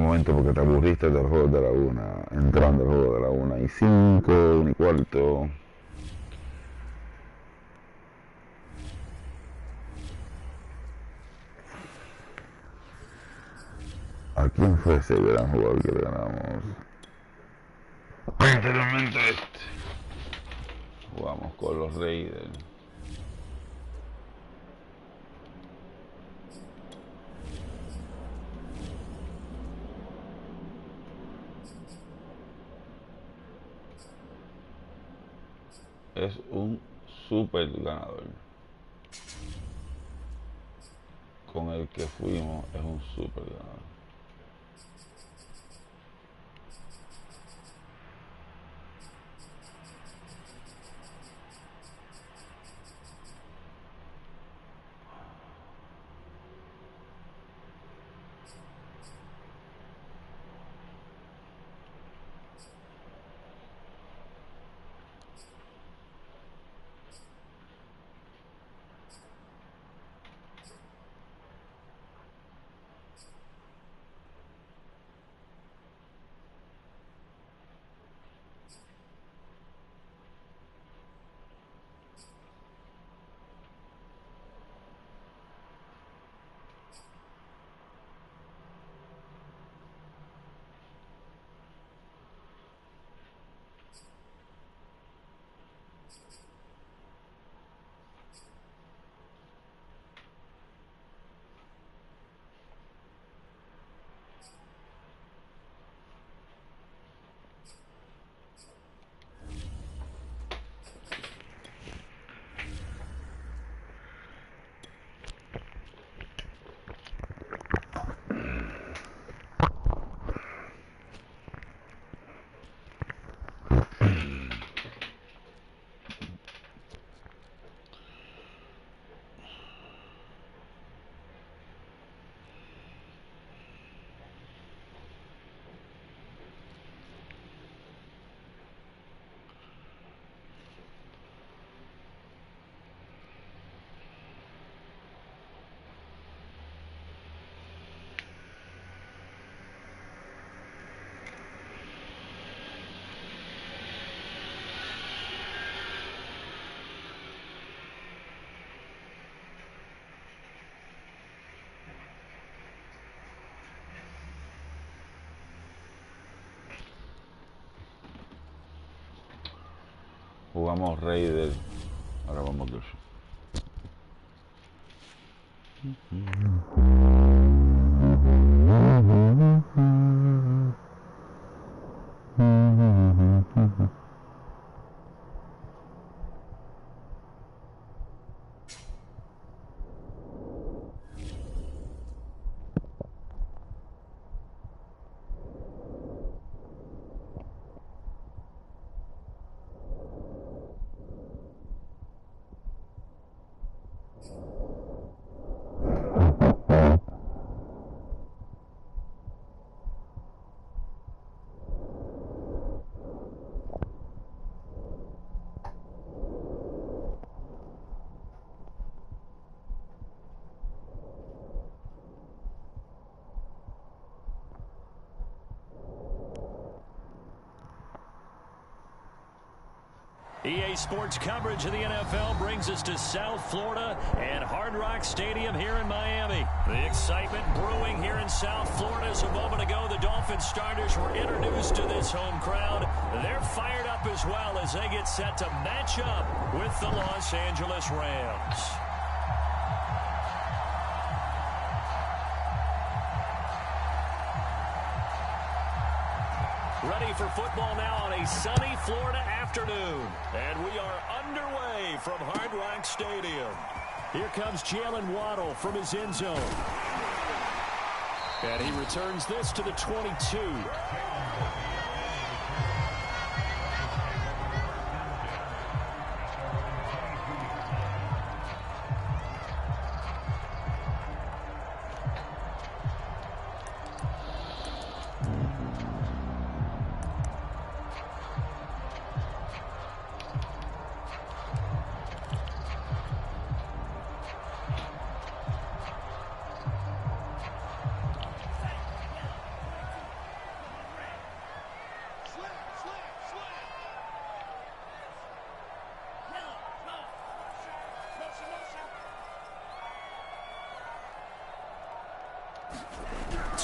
momento porque te aburriste del juego de la 1, entrando al juego de la 1:05, 1:15. ¿A quién fue ese gran jugador que le ganamos? Anteriormente jugamos con los Raiders. Es un super ganador. Con el que fuimos es un super ganador. Jugamos Raiders. Ahora vamos dos. EA Sports coverage of the NFL brings us to South Florida and Hard Rock Stadium here in Miami. The excitement brewing here in South Florida. As a moment ago, the Dolphins starters were introduced to this home crowd. They're fired up as well as they get set to match up with the Los Angeles Rams. Ready for football now on a sunny Florida afternoon. And we are underway from Hard Rock Stadium. Here comes Jalen Waddle from his end zone. And he returns this to the 22.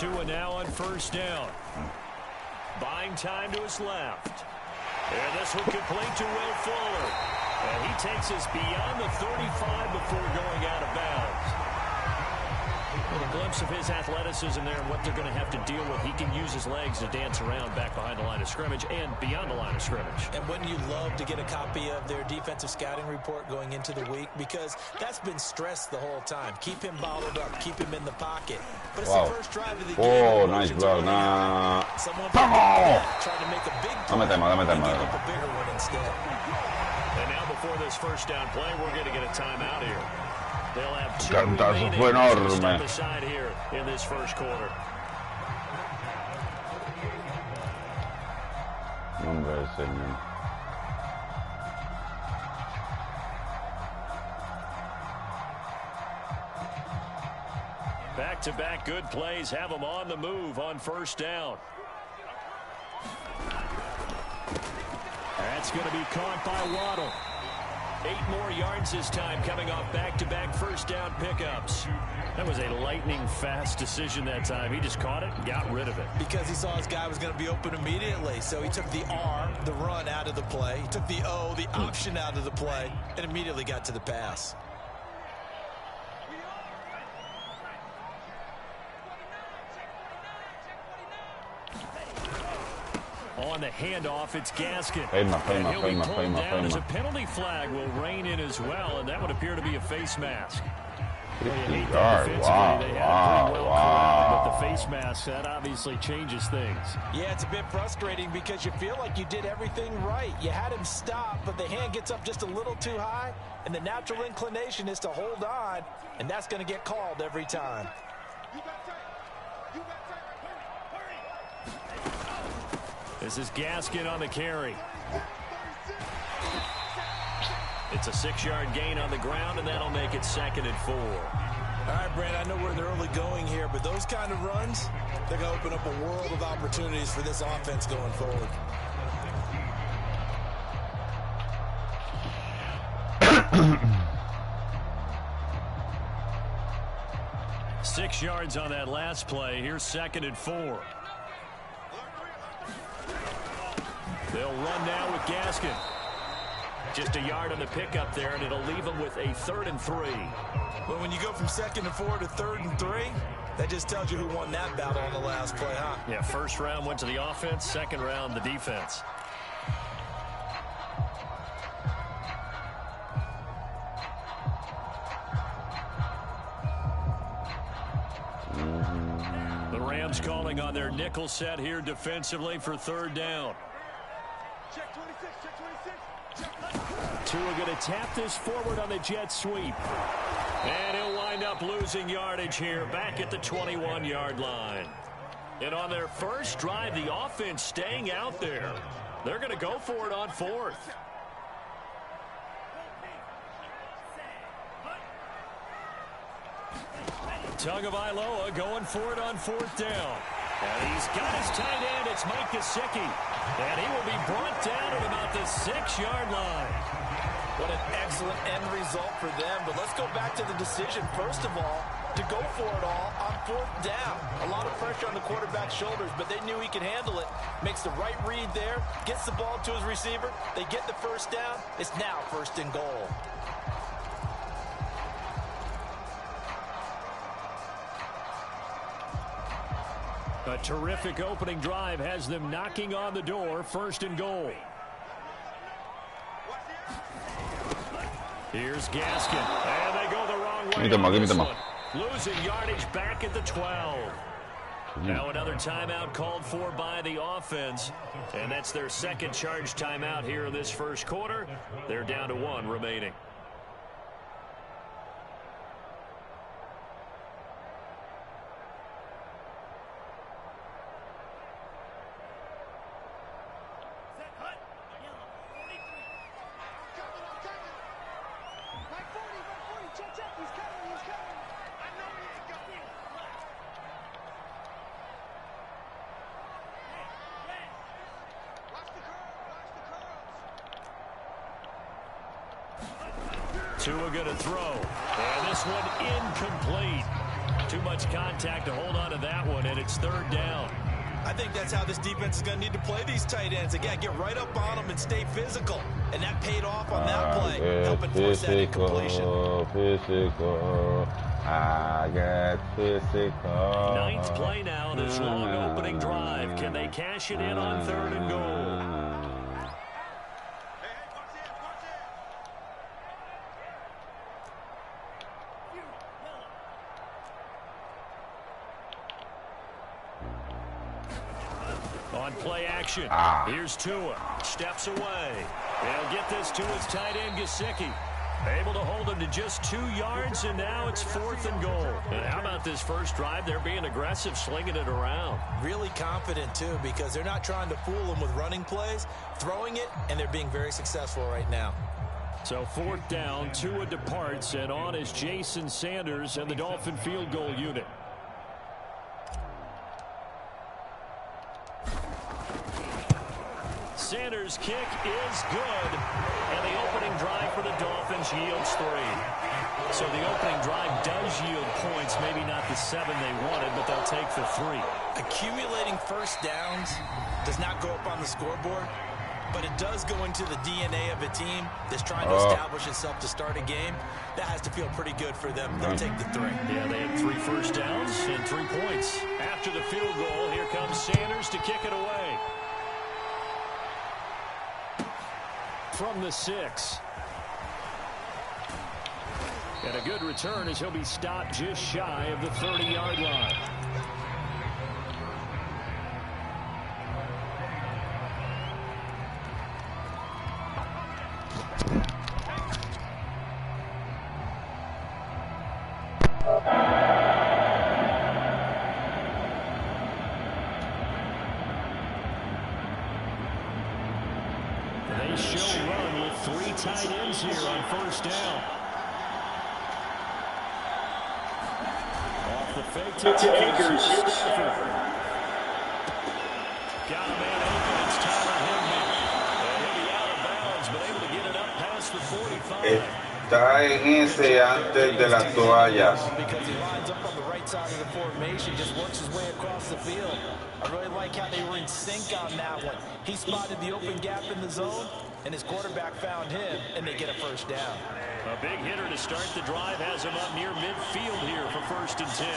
Tua now on first down. Buying time to his left. And this one complete to Will Fuller. And he takes us beyond the 35 before going out of bounds. A glimpse of his athleticism there and what they're going to have to deal with. He can use his legs to dance around back behind the line of scrimmage and beyond the line of scrimmage. And wouldn't you love to get a copy of their defensive scouting report going into the week? Because that's been stressed the whole time. Keep him bottled up. Keep him in the pocket. But it's the first drive of the game. Oh, nice block. Nah. Someone tried to make a big play. Dame tema. Give up a bigger one instead. And now before this first down play, we're going to get a timeout here. They'll have two Cantazo fue enorme. aside here in this first quarter. Nombre del Señor. Back-to-back good plays have them on the move on first down. That's going to be caught by Waddle. 8 more yards this time coming off back-to-back first down pickups. That was a lightning-fast decision that time. He just caught it and got rid of it. Because he saw his guy was going to be open immediately. So he took the R, the run, out of the play. He took the O, the option, out of the play, and immediately got to the pass. On the handoff, it's Gaskin. And he'll be pulled down as a penalty flag will rein in as well, and that would appear to be a face mask. Well, you hate that defensively. They have pretty well corralled, but the face mask, that obviously changes things. Yeah, it's a bit frustrating because you feel like you did everything right. You had him stop, but the hand gets up just a little too high, and the natural inclination is to hold on, and that's going to get called every time. This is Gaskin on the carry. It's a 6-yard gain on the ground, and that'll make it 2nd and 4. All right, Brand, I know we're in the early going here, but those kind of runs, they're going to open up a world of opportunities for this offense going forward. Six yards on that last play. Here's 2nd and 4. They'll run now with Gaskin. Just a yard on the pickup there, and it'll leave them with a 3rd and 3. But when you go from 2nd and 4 to 3rd and 3, that just tells you who won that battle on the last play, huh? Yeah, first round went to the offense, second round the defense. The Rams calling on their nickel set here defensively for 3rd down. Tua going to tap this forward on the jet sweep. And he'll wind up losing yardage here back at the 21-yard line. And on their first drive, the offense staying out there. They're going to go for it on 4th. Tagovailoa going for it on 4th down. And he's got his tight end. It's Mike Gesicki. And he will be brought down at about the 6-yard line. What an excellent end result for them. But let's go back to the decision, first of all, to go for it all on 4th down. A lot of pressure on the quarterback's shoulders, but they knew he could handle it. Makes the right read there, gets the ball to his receiver. They get the first down. It's now 1st and goal. A terrific opening drive has them knocking on the door. 1st and goal. Here's Gaskin. And they go the wrong way on this one. Losing yardage back at the 12. Now another timeout called for by the offense. And that's their 2nd charge timeout here in this first quarter. They're down to 1 remaining. Tua going to throw. And this one incomplete. Too much contact to hold on to that one, and it's third down. I think that's how this defense is going to need to play these tight ends. Again, get right up on them and stay physical. And that paid off on that play, helping force that incompletion. I get physical. Ninth play now, this long opening drive. Can they cash it in on third and goal? On play action, here's Tua, steps away. They'll get this to his tight end, Gesicki. Able to hold him to just 2 yards, and now it's fourth and goal. And how about this first drive? They're being aggressive, slinging it around. Really confident, too, because they're not trying to fool them with running plays, throwing it, and they're being very successful right now. So fourth down, Tua departs, and on is Jason Sanders and the Dolphin field goal unit. Sanders' kick is good, and the opening drive for the Dolphins yields 3. So the opening drive does yield points, maybe not the 7 they wanted, but they'll take the 3. Accumulating first downs does not go up on the scoreboard, but it does go into the DNA of a team that's trying to establish itself to start a game. That has to feel pretty good for them. They'll take the 3. Yeah, they had 3 first downs and 3 points. After the field goal, here comes Sanders to kick it away. From the 6. And a good return as he'll be stopped just shy of the 30-yard line. They show run with 3 tight ends here on first down. Off the fake to Akers. Got a man open. It's Tyler Higby. And he'll be out of bounds, but able to get it up past the 45. Está en ese antes de las toallas. Because he lines up on the right side of the formation, just works his way across the field. I really like how they were in sync on that one. He spotted the open gap in the zone, and his quarterback found him, and they get a first down. A big hitter to start the drive has him up near midfield here for first and 10.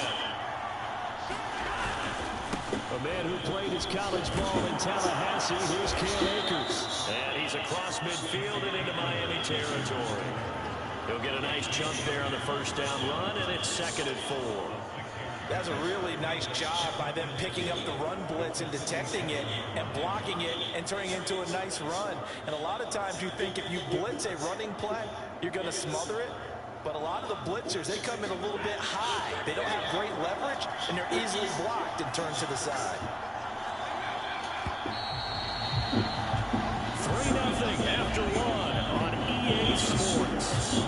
A man who played his college ball in Tallahassee, here's Cam Akers. And he's across midfield and into Miami territory. He'll get a nice chunk there on the first down run, and it's 2nd and 4. That's a really nice job by them picking up the run blitz and detecting it and blocking it and turning it into a nice run. And a lot of times you think if you blitz a running play, you're going to smother it. But a lot of the blitzers, they come in a little bit high. They don't have great leverage, and they're easily blocked and turned to the side. 3-0 after 1 on EA Sports.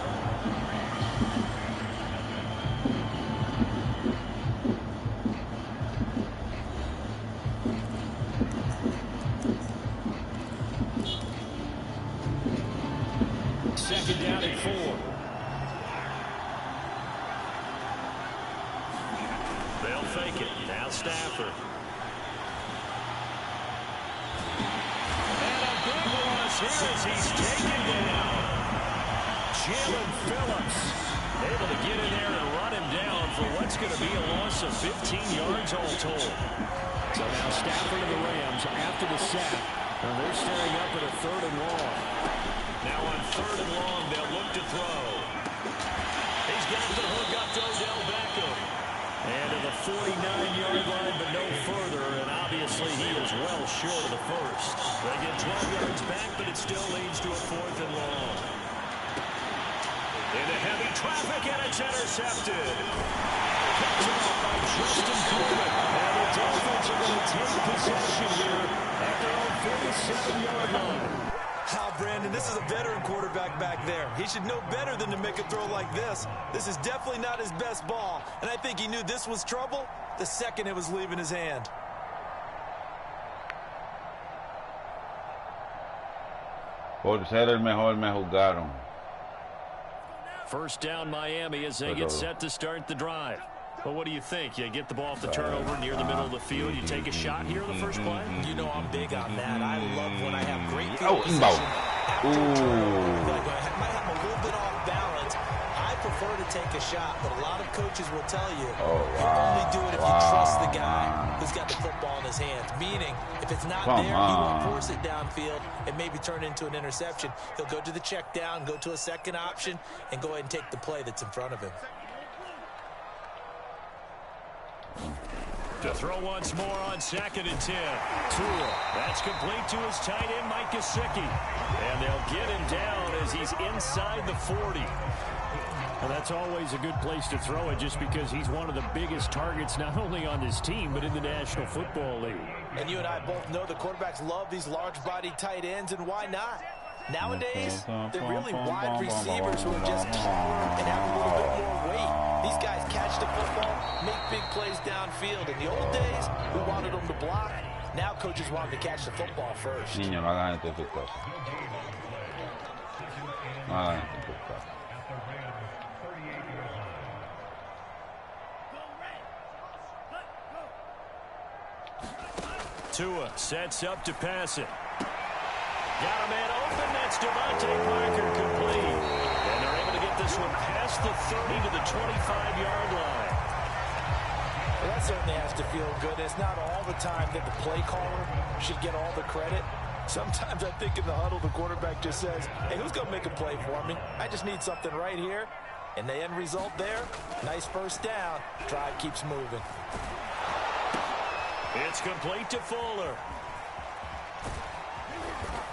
Second down and 4. They'll fake it. Now Stafford. And a big loss here as he's taken down. Jalen Phillips able to get in there and run him down for what's going to be a loss of 15 yards all told. So now Stafford and the Rams after the sack. And they're staring up at a 3rd and long. Now on 3rd and long, they'll look to throw. He's got the hook up to Odell Beckham. And to the 49-yard line, but no further. And obviously, he is well short of the first. They get 12 yards back, but it still leads to a 4th and long. Into heavy traffic, and it's intercepted. Catch off by Justin Coleman. And the Dolphins are going to take possession here at their own 47-yard line. How, Brandon, this is a veteran quarterback back there. He should know better than to make a throw like this. This is definitely not his best ball, and I think he knew this was trouble the second it was leaving his hand. Por ser el mejor me juzgaron. First down Miami as they get set to start the drive. Well, what do you think? You get the ball off the turnover near the middle of the field. You take a shot here in the first play? You know I'm big on that. I love when I have great field position after a turnover. I might have a little bit off balance. I prefer to take a shot, but a lot of coaches will tell you you only do it if you trust the guy who's got the football in his hands. Meaning, if it's not there, he won't force it downfield and maybe turn it into an interception. He'll go to the check down, go to a second option, and go ahead and take the play that's in front of him. To throw once more on 2nd and 10. Tua. That's complete to his tight end, Mike Gesicki. And they'll get him down as he's inside the 40. And that's always a good place to throw it just because he's one of the biggest targets not only on this team but in the National Football League. And you and I both know the quarterbacks love these large-bodied tight ends, and why not? Nowadays, they're really wide receivers who are just taller and have a little bit more weight. These guys catch the football, make big plays downfield. In the old days, we wanted them to block. Now coaches want them to catch the football first. Niño, no hagan esto en tus casas. No hagan esto en tus casas. Tua sets up to pass it. Got a man open. That's Devontae Parker complete. And they're able to get this one past the 30 to the 25-yard line. Well, that certainly has to feel good. It's not all the time that the play caller should get all the credit. Sometimes I think in the huddle, the quarterback just says, hey, who's going to make a play for me? I just need something right here. And the end result there, nice first down. Drive keeps moving. It's complete to Fuller.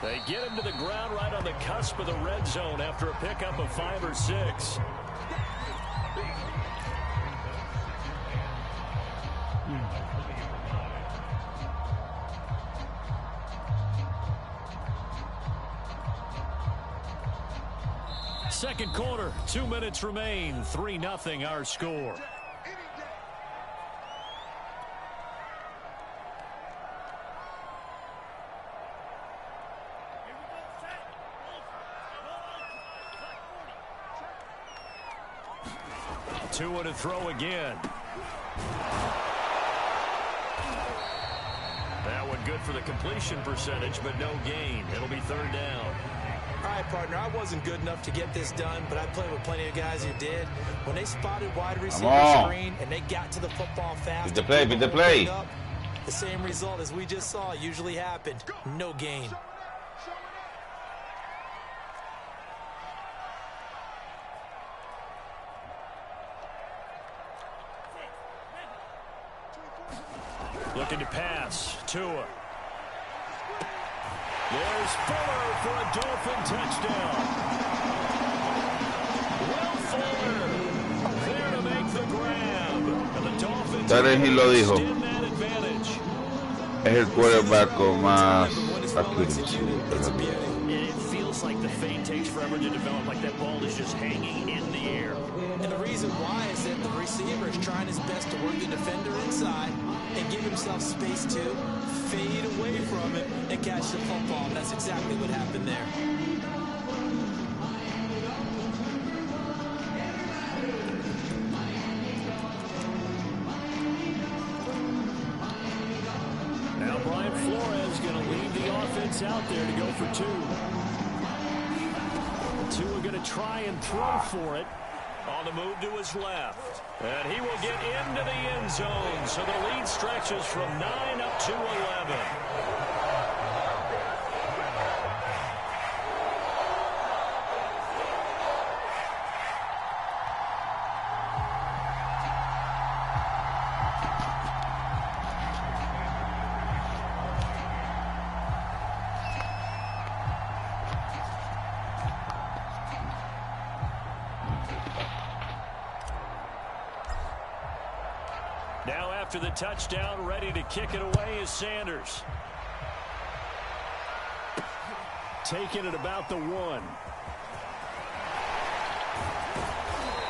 They get him to the ground right on the cusp of the red zone after a pickup of 5 or 6. Second quarter, 2 minutes remain. 3-0 our score. Tua to throw again. That one good for the completion percentage, but no gain. It'll be 3rd down. All right, partner, I wasn't good enough to get this done, but I played with plenty of guys who did. When they spotted wide receiver screen and they got to the football fast, Beat the play. The same result as we just saw usually happened. No gain. Looking to pass. Tua. There's Fuller for a Dolphin touchdown. Will Fuller there to make the grab. And the Dolphins extend that advantage. Es el quarterback con más accuracy. It feels like the fade takes forever to develop, like that ball is just hanging in the air. And the reason why is that the receiver is trying his best to work the defender inside and give himself space to fade away from it and catch the football. And that's exactly what happened there. Now Brian Flores going to leave the offense out there to go for 2. Tua going to try and throw for it. On the move to his left. And he will get into the end zone. So the lead stretches from 9 up to 11. Now after the touchdown, ready to kick it away is Sanders. Taking it about the 1.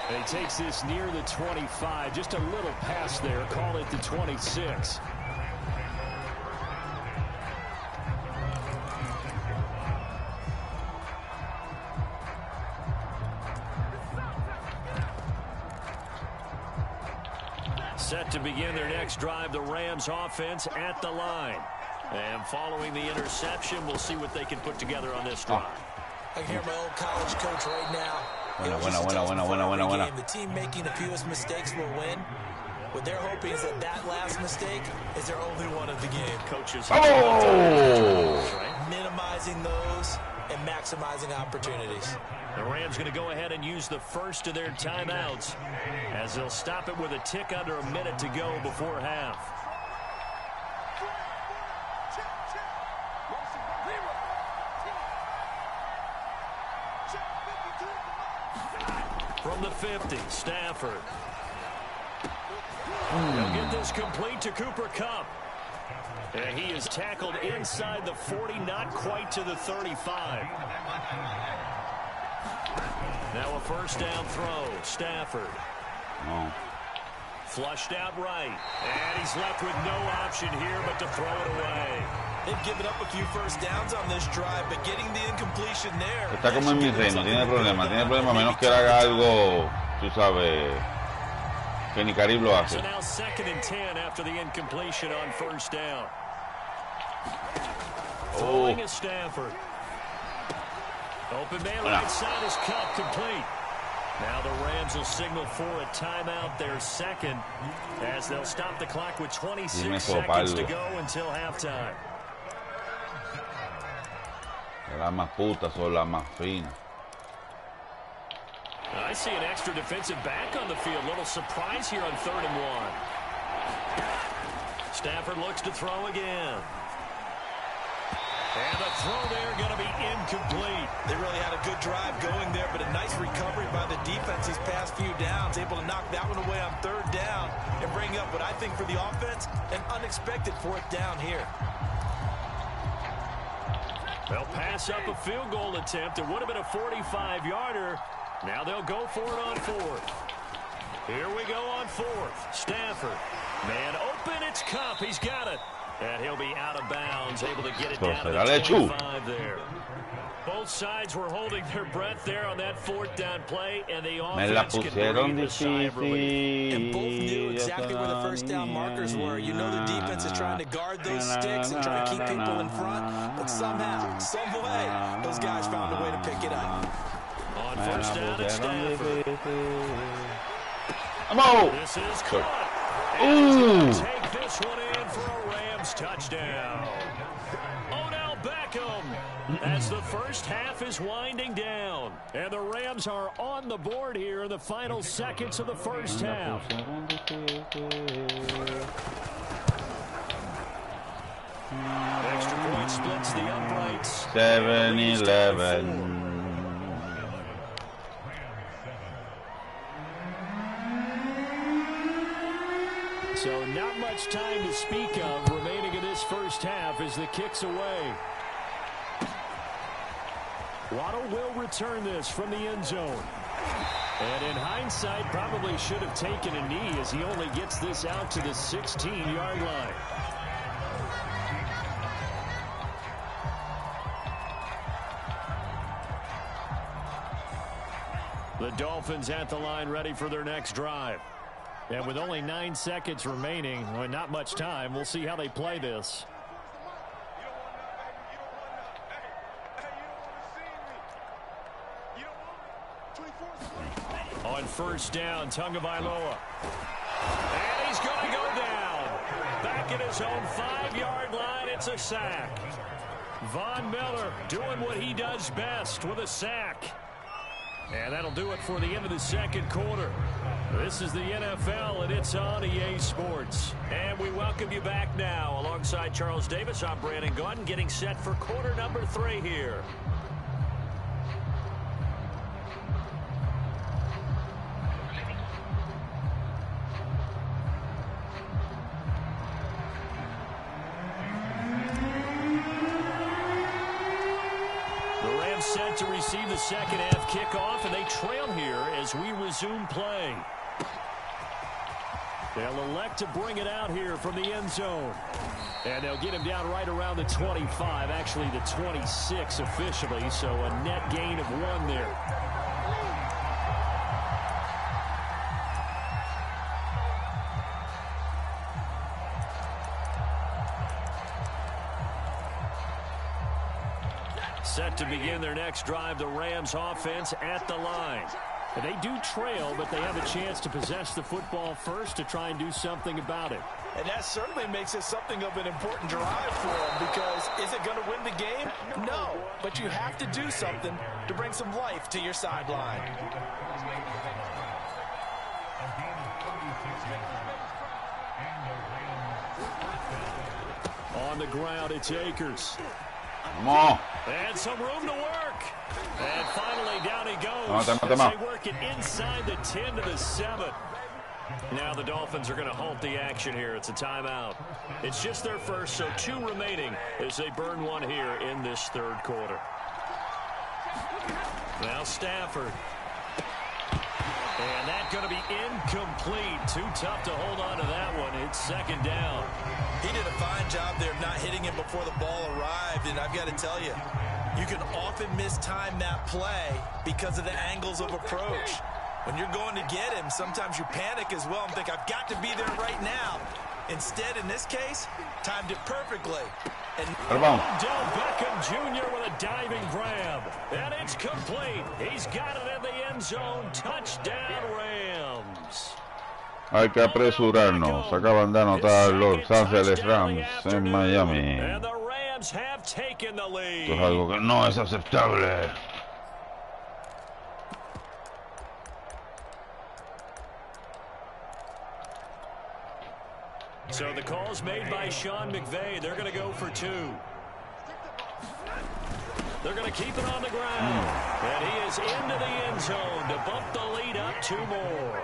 And he takes this near the 25. Just a little pass there. Call it the 26. Set to begin their next drive, the Rams offense at the line. And following the interception, we'll see what they can put together on this drive. I can hear my old college coach right now. Buena. The team making the fewest mistakes will win. What they're hoping is that last mistake is their only one of the game. Coaches minimizing those and maximizing opportunities. The Rams going to go ahead and use the first of their timeouts as they'll stop it with a tick under a minute to go before half. From the 50, Stafford. They'll get this complete to Cooper Kupp. And he is tackled inside the 40, not quite to the 35. Now a first down throw, Stafford. Flushed out right. And he's left with no option here but to throw it away. They've given up a few first downs on this drive, but getting the incompletion there. Está como en mi reino, tiene problema, menos que haga algo, tú sabes, que ni Caribe lo hace. So now 2nd and 10 after the incompletion on first down. Throwing is Stafford. Open man right side is Kupp, complete. Now the Rams will signal for a timeout, their second, as they'll stop the clock with 26 seconds to go until halftime. Las más putas son las más finas. I see an extra defensive back on the field. Little surprise here on 3rd and 1. Stafford looks to throw again. And the throw there going to be incomplete. They really had a good drive going there, but a nice recovery by the defense these past few downs. Able to knock that one away on 3rd down and bring up what I think for the offense, an unexpected 4th down here. They'll pass up a field goal attempt. It would have been a 45-yarder. Now they'll go for it on 4th. Here we go on 4th. Stafford. Man open, it's Kupp. He's got it. And he'll be out of bounds, able to get it down to the 25 there. Both sides were holding their breath there on that 4th down play, and the offense can breathe a sigh of relief. And both knew exactly where the first down markers were. You know the defense is trying to guard those sticks and try to keep people in front, but somehow, some way, those guys found a way to pick it up. On first down, it's Stafford. This is caught. And he's going to take this one in for a Rams touchdown. Odell Beckham as the first half is winding down. And the Rams are on the board here in the final seconds of the first half. Extra point splits the uprights. 7-11. So not much time to speak of remaining in this first half as the kick's away. Waddle will return this from the end zone. And in hindsight, probably should have taken a knee as he only gets this out to the 16-yard line. The Dolphins at the line ready for their next drive. And with only 9 seconds remaining, well, not much time, we'll see how they play this. On first down, Tagovailoa. And he's going to go down. Back at his own 5-yard line, it's a sack. Von Miller doing what he does best with a sack. And that'll do it for the end of the second quarter. This is the NFL, and it's on EA Sports. And we welcome you back now. Alongside Charles Davis, I'm Brandon Gunn, getting set for quarter number 3 here. Set to receive the second half kickoff, and they trail here as we resume play. They'll elect to bring it out here from the end zone. And they'll get him down right around the 25, actually the 26 officially, so a net gain of 1 there. set to begin their next drive. The Rams offense at the line. They do trail, but they have a chance to possess the football first to try and do something about it. And that certainly makes it something of an important drive for them, because is it going to win the game? No, but you have to do something to bring some life to your sideline. On the ground, it's Akers. Come on. And some room to work. And finally, down he goes. They work it inside the 10 to the 7. Now the Dolphins are going to halt the action here. It's a timeout. It's just their first, so 2 remaining as they burn one here in this third quarter. Now Stafford. And that's going to be incomplete. Too tough to hold on to that one. It's second down. He did a fine job there of not hitting him before the ball arrived, and I've got to tell you, you can often mistime that play because of the angles of approach. When you're going to get him, sometimes you panic as well and think, I've got to be there right now. Instead, in this case, timed it perfectly. And Odell Beckham Jr. with a diving grab. And it's complete. He's got it in the end zone. Touchdown, Rams. Hay que apresurarnos. Acaban de anotar los Ángeles Rams en Miami. And the Rams have taken the lead. Esto es algo que no es aceptable. So the call's made by Sean McVay. They're going to go for 2. They're going to keep it on the ground. And he is into the end zone to bump the lead up 2 more.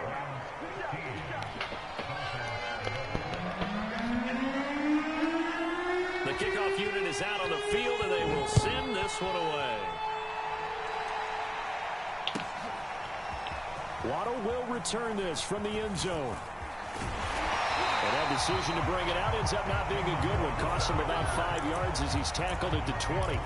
The kickoff unit is out on the field, and they will send this one away. Waddle will return this from the end zone. And that decision to bring it out ends up not being a good one. Costs him about 5 yards as he's tackled at the 20.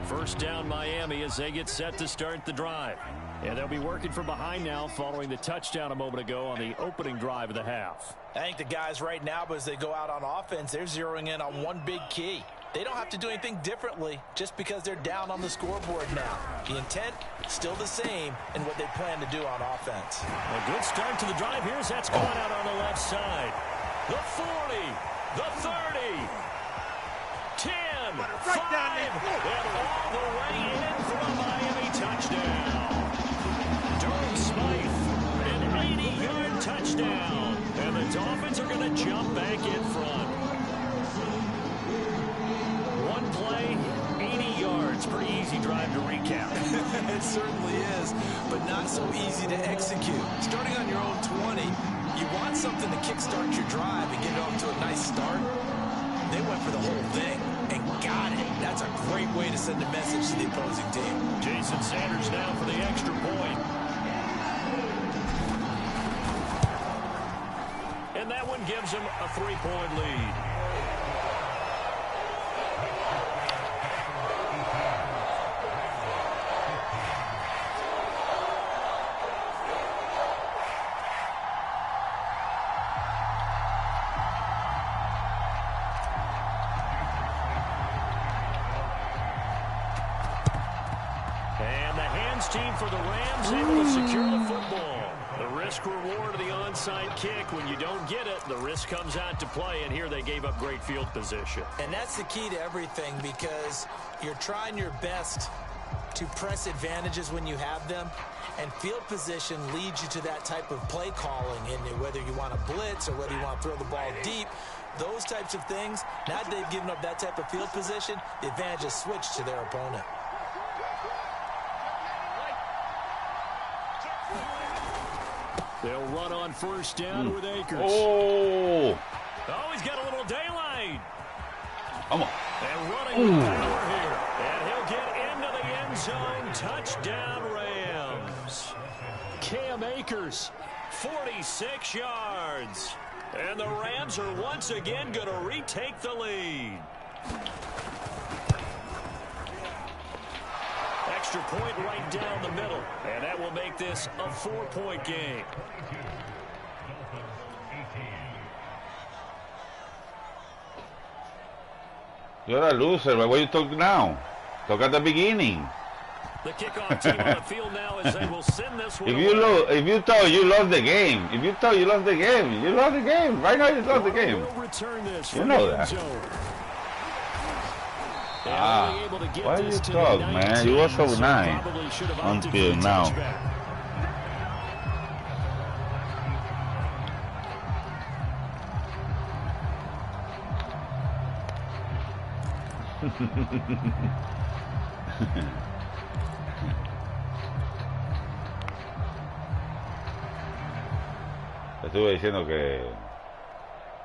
First down Miami as they get set to start the drive. And they'll be working from behind now following the touchdown a moment ago on the opening drive of the half. I think the guys right now, as they go out on offense, they're zeroing in on one big key. They don't have to do anything differently just because they're down on the scoreboard now. The intent still the same in what they plan to do on offense. A good start to the drive here as that's going out on the left side. The 40, the 30, 10, 5, and all the way in for a Miami touchdown. An 80-yard touchdown. And the Dolphins are going to jump back in front. One play, 80 yards. Pretty easy drive to recap. It certainly is, but not so easy to execute. Starting on your own 20, you want something to kickstart your drive and get it off to a nice start. They went for the whole thing and got it. That's a great way to send a message to the opposing team. Jason Sanders now for the extra point. And that one gives them a 3-point lead. And the hands team for the Rams able to secure the football. The risk reward of the onside kick. When you don't get it, the risk comes out to play, and here they gave up great field position. And that's the key to everything, because you're trying your best to press advantages when you have them, and field position leads you to that type of play calling, and whether you want to blitz or whether you want to throw the ball deep, those types of things. Now that they've given up that type of field position, the advantage is switched to their opponent. They'll run on first down with Akers. Oh, he's got a little daylight. come on. And running with power here. And he'll get into the end zone. Touchdown, Rams. Cam Akers. 46 yards. And the Rams are once again going to retake the lead. Extra point right down the middle. And that will make this a 4-point game. You're a loser. Why you talk now? Talk at the beginning. The kickoff team on the field now as they will send this one. If you thought you lost the game, you lost the game. Right now you lost the game. You know that. Why you talk, man? You were so nice until now. Estuve diciendo que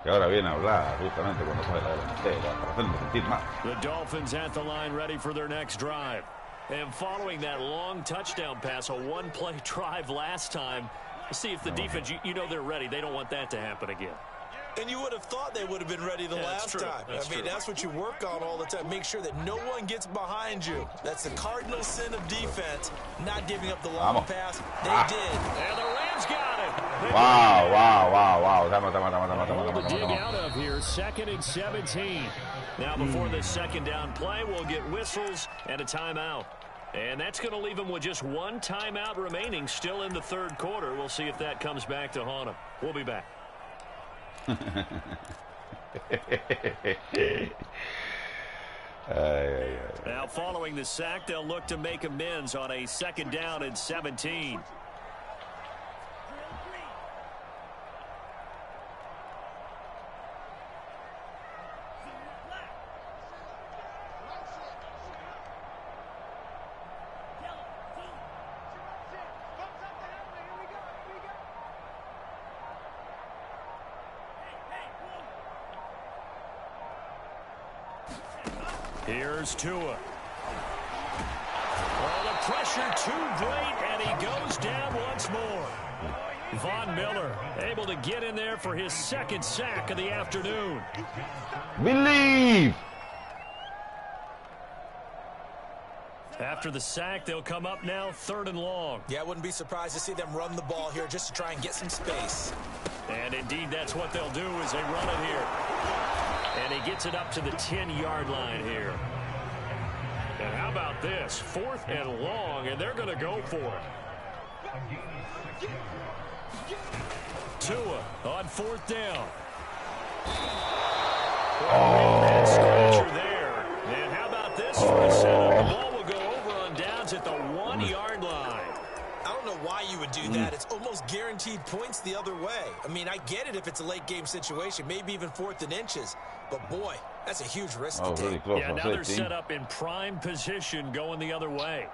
ahora viene a hablar justamente cuando sale la delantera para hacerme sentir mal. The Dolphins at the line ready for their next drive. And following that long touchdown pass, a one-play drive last time, see if the defense, you know they're ready. They don't want that to happen again. And you would have thought they would have been ready the last time. That's what you work on all the time. Make sure that no one gets behind you. That's the cardinal sin of defense, not giving up the long pass. They did. And the Rams got it. Wow. Hold the dig out of here, 2nd and 17. Now before this second down play, we'll get whistles and a timeout. And that's going to leave them with just one timeout remaining still in the third quarter. We'll see if that comes back to haunt them. We'll be back. Now following the sack, they'll look to make amends on a 2nd down and 17. Here's Tua. Oh, the pressure too great, and he goes down once more. Von Miller able to get in there for his 2nd sack of the afternoon. Believe. After the sack, they'll come up now 3rd and long. Yeah, I wouldn't be surprised to see them run the ball here just to try and get some space. And indeed, that's what they'll do as they run it here. And he gets it up to the 10-yard line here. And how about this? 4th and long, and they're going to go for it. Tua on 4th down. That scratcher there. And how about this for a setup? The ball will go over on downs at the 1-yard line. I don't know why you would do that. It's almost guaranteed points the other way. I mean, I get it if it's a late game situation, maybe even 4th and inches. But boy, that's a huge risk to take. Really close. Yeah, now they're set up in prime position going the other way.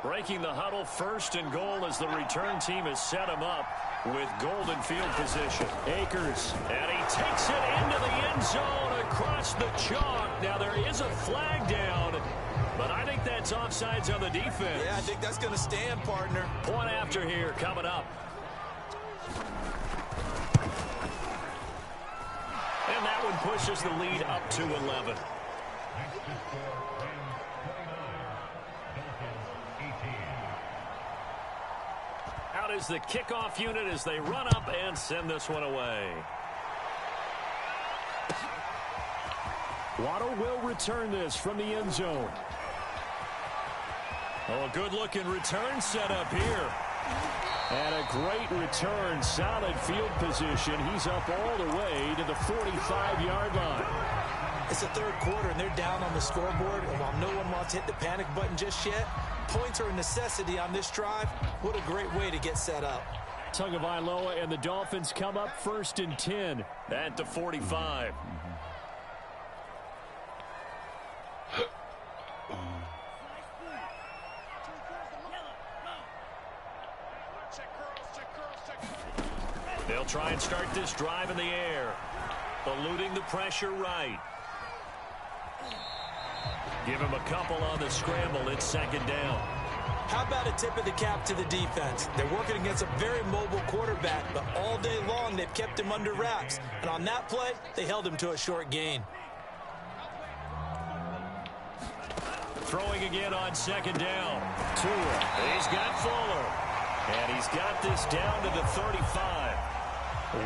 Breaking the huddle, 1st and goal as the return team has set him up with golden field position. Akers, and he takes it into the end zone across the chalk. Now there is a flag down, but I think that's offsides on the defense. Yeah, I think that's going to stand, partner. Point after here coming up. And that one pushes the lead up to 11. Out is the kickoff unit as they run up and send this one away. Waddle will return this from the end zone. Oh, a good-looking return set up here. And a great return, solid field position. He's up all the way to the 45-yard line. It's the 3rd quarter, and they're down on the scoreboard. And while no one wants to hit the panic button just yet, points are a necessity on this drive. What a great way to get set up. Tagovailoa and the Dolphins come up 1st and 10 at the 45. They'll try and start this drive in the air, eluding the pressure right. Give him a couple on the scramble. It's 2nd down. How about a tip of the cap to the defense? They're working against a very mobile quarterback, but all day long they've kept him under wraps. And on that play, they held him to a short gain. Throwing again on second down. Tua. He's got Fuller. And he's got this down to the 35.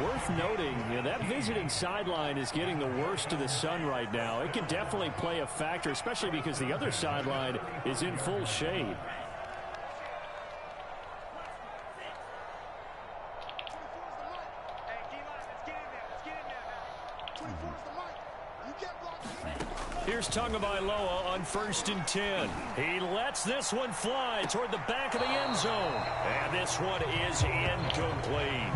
Worth noting, that visiting sideline is getting the worst of the sun right now. It can definitely play a factor, especially because the other sideline is in full shade. Here's Tagovailoa on 1st and 10. He lets this one fly toward the back of the end zone. And this one is incomplete.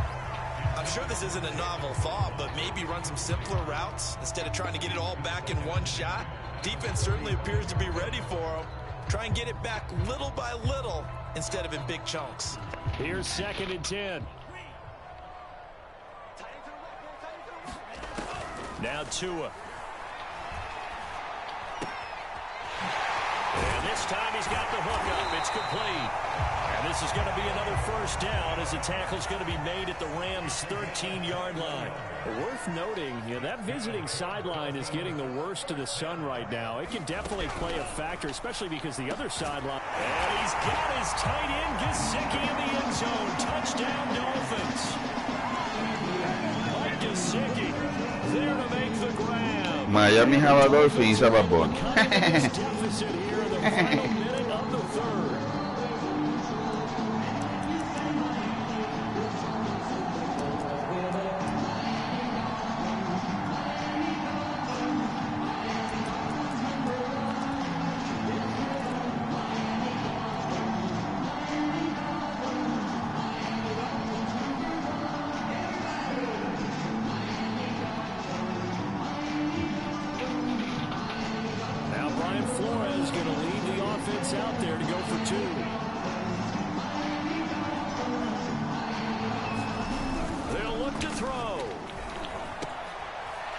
I'm sure this isn't a novel thought, but maybe run some simpler routes instead of trying to get it all back in one shot. Defense certainly appears to be ready for him. Try and get it back little by little instead of in big chunks. Here's 2nd and 10. Now Tua. And this time he's got the hook up. It's complete. And this is going to be another first down as the tackle's going to be made at the Rams' 13-yard line. Worth noting, that visiting sideline is getting the worst of the sun right now. It can definitely play a factor, especially because the other sideline. And he's got his tight end Gesicki in the end zone. Touchdown, Dolphins. Mike Gesicki there to make the grab. Miami have a Dolphins have a bone. Deficit here in the final minute of the third. Out there to go for two. They'll look to throw.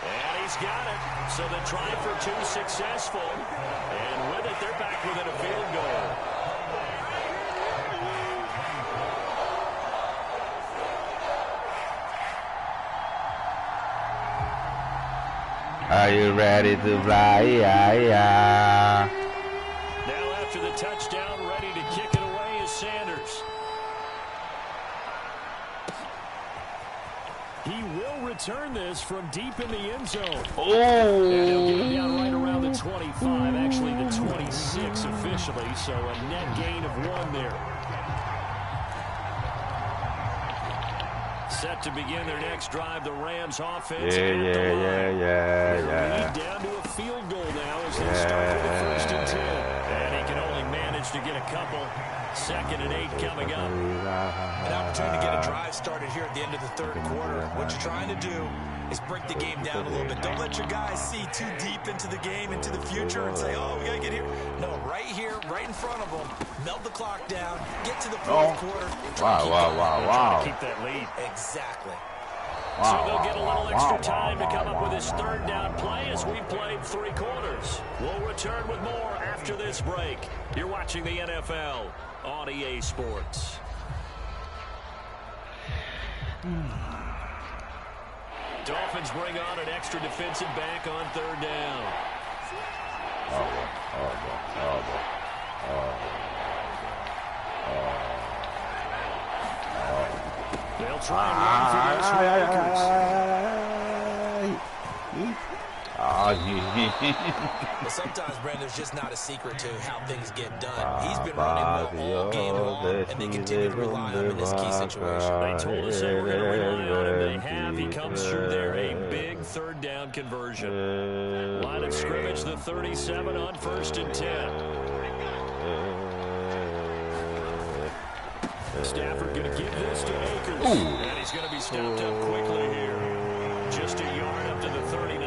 And he's got it. So the try for two successful. And with it, they're back within a field goal. Are you ready to fly? After the touchdown, ready to kick it away is Sanders. He will return this from deep in the end zone. Oh! And he'll get it down right around the 25, actually the 26 officially, so a net gain of 1 there. Set to begin their next drive, the Rams offense. Yeah. Down to a field goal now as they start with the 1st and 10. And he can only manage to get a couple. 2nd and 8 coming up. An opportunity to get a drive started here at the end of the third quarter. What you're trying to do is break the game down a little bit. Don't let your guys see too deep into the game, into the future, and say, oh, we got to get here. No, right here, right in front of them. Melt the clock down. Get to the fourth quarter. Wow. Keep that lead. Exactly. So they'll get a little extra time to come up with this third down play as we played 3 quarters. We'll return with more after this break. You're watching the NFL on EA Sports. Dolphins bring on an extra defensive back on 3rd down. They'll try and run for this for Akers. But sometimes, Brandon, there's just not a secret to how things get done. He's been running well all game long, and they continue to rely on him in this key situation. They told us they were going to rely on him. They have. He comes through there. A big 3rd down conversion. Line of scrimmage, the 37 on 1st and 10. Stafford going to give this to Akers. And he's going to be stopped up quickly here. Just a yard up to the 39.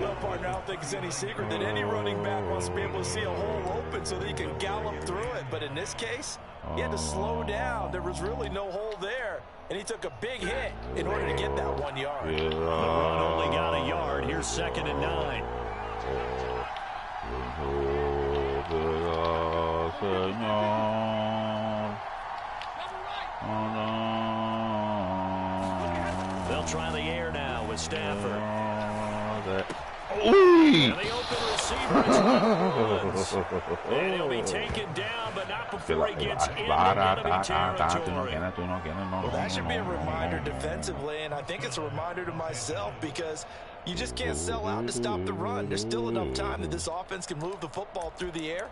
Well, partner, I don't think it's any secret that any running back wants to be able to see a hole open so that he can gallop through it. But in this case, he had to slow down. There was really no hole there. And he took a big hit in order to get that 1 yard. The run only got a yard. Here's 2nd and 9. Señor. Oh, no. They'll try the air now with Stafford. Uy. And the open receiver is and he'll be taken down, but not before he gets into enemy territory. Well, that should be a reminder defensively, and I think it's a reminder to myself because you just can't sell out to stop the run. There's still enough time that this offense can move the football through the air,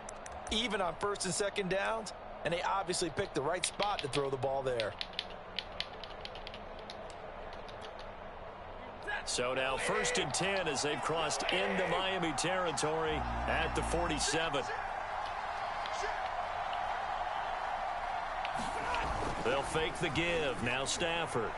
even on first and second downs, and they obviously picked the right spot to throw the ball there. So now 1st and 10 as they've crossed into Miami territory at the 47. They'll fake the give. Now Stafford.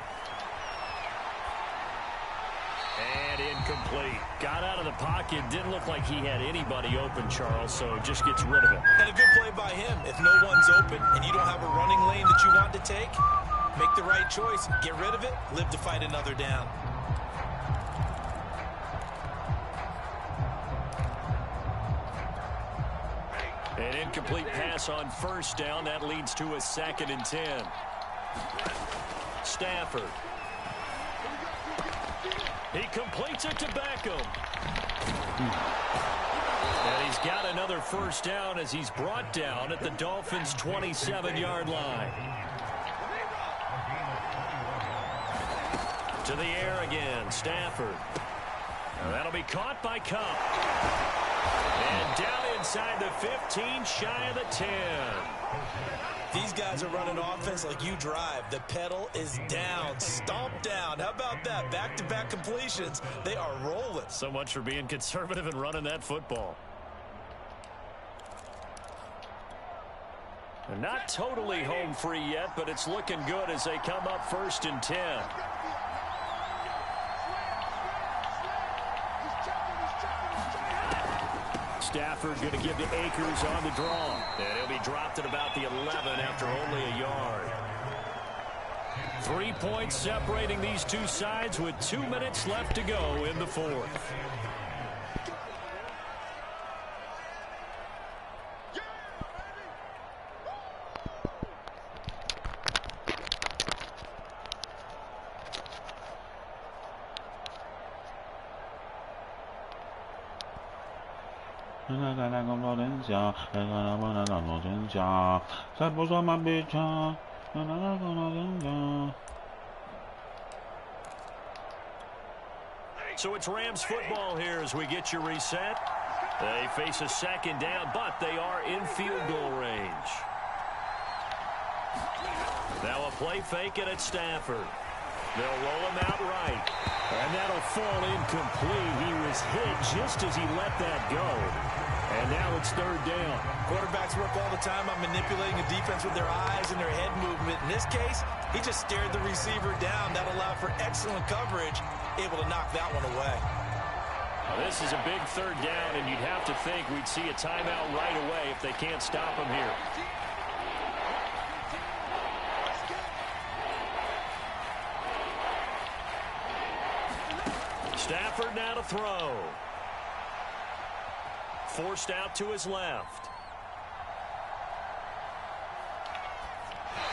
And incomplete. Got out of the pocket. Didn't look like he had anybody open, Charles, so just gets rid of it. And a good play by him. If no one's open and you don't have a running lane that you want to take, make the right choice. Get rid of it. Live to fight another down. An incomplete pass on 1st down. That leads to a 2nd and 10. Stafford. He completes it to Beckham. And he's got another 1st down as he's brought down at the Dolphins' 27-yard line. To the air again, Stafford. Now that'll be caught by Cup. And down inside the 15, shy of the 10. These guys are running offense like you drive. The pedal is down, stomped down. How about that? Back-to-back completions. They are rolling. So much for being conservative and running that football. They're not totally home free yet, but it's looking good as they come up 1st and 10. Stafford going to give to Akers on the draw. And he'll be dropped at about the 11 after only a yard. 3 points separating these two sides with 2 minutes left to go in the 4th. So it's Rams football here as we get your reset. They face a 2nd down, but they are in field goal range. Now a play fake and it's Stafford. They'll roll him out right. And that'll fall incomplete. He was hit just as he let that go. And now it's 3rd down. Quarterbacks work all the time on manipulating a defense with their eyes and their head movement. In this case, he just stared the receiver down. That allowed for excellent coverage, able to knock that one away. Now this is a big 3rd down, and you'd have to think we'd see a timeout right away if they can't stop him here. Stafford now to throw. Forced out to his left.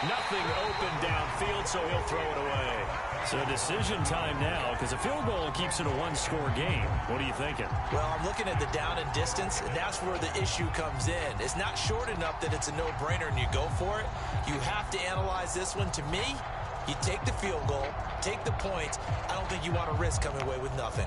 Nothing open downfield, so he'll throw it away. So decision time now, because a field goal keeps it a one-score game. What are you thinking? Well, I'm looking at the down and distance, and that's where the issue comes in. It's not short enough that it's a no-brainer and you go for it. You have to analyze this one. To me, you take the field goal, take the points. I don't think you want to risk coming away with nothing.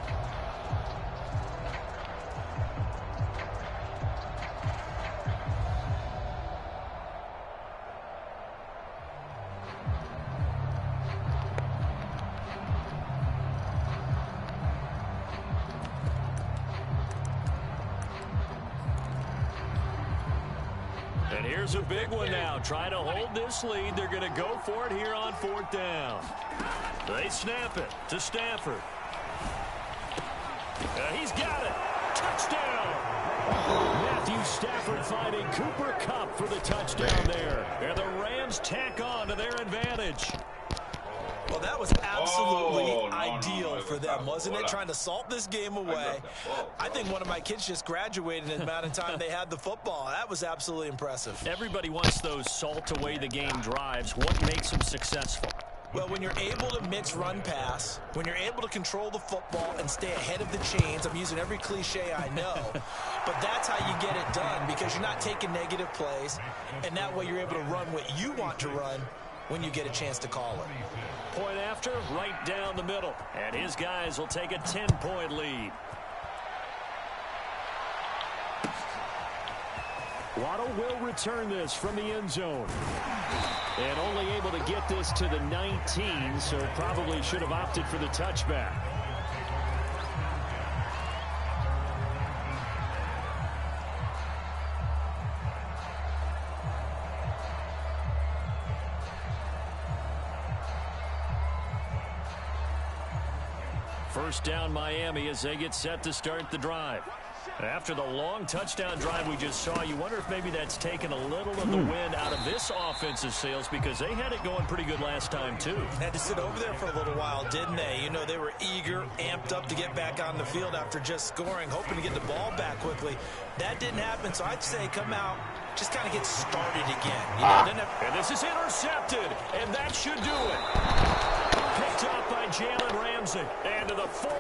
And here's a big one now. Trying to hold this lead. They're going to go for it here on 4th down. They snap it to Stafford. He's got it. Touchdown. Matthew Stafford finding Cooper Kupp for the touchdown there. And the Rams tack on to their advantage. Well, that was absolutely ideal for them, wasn't it? Trying to salt this game away. I think one of my kids just graduated in the amount of time they had the football. That was absolutely impressive. Everybody wants those salt away the game drives. What makes them successful? Well, when you're able to mix run pass, when you're able to control the football and stay ahead of the chains, I'm using every cliche I know, but that's how you get it done because you're not taking negative plays, and that way you're able to run what you want to run when you get a chance to call it. Point after, right down the middle, and his guys will take a 10-point lead. Waddle will return this from the end zone. And only able to get this to the 19, so probably should have opted for the touchback. First down Miami as they get set to start the drive. After the long touchdown drive we just saw, you wonder if maybe that's taken a little of the wind out of this offensive sails because they had it going pretty good last time too. Had to sit over there for a little while, didn't they? You know, they were eager, amped up to get back on the field after just scoring, hoping to get the ball back quickly. That didn't happen, so I'd say come out, just kind of get started again. You know, and this is intercepted, and that should do it. Picked up by Jalen Ramsey. And to the 4.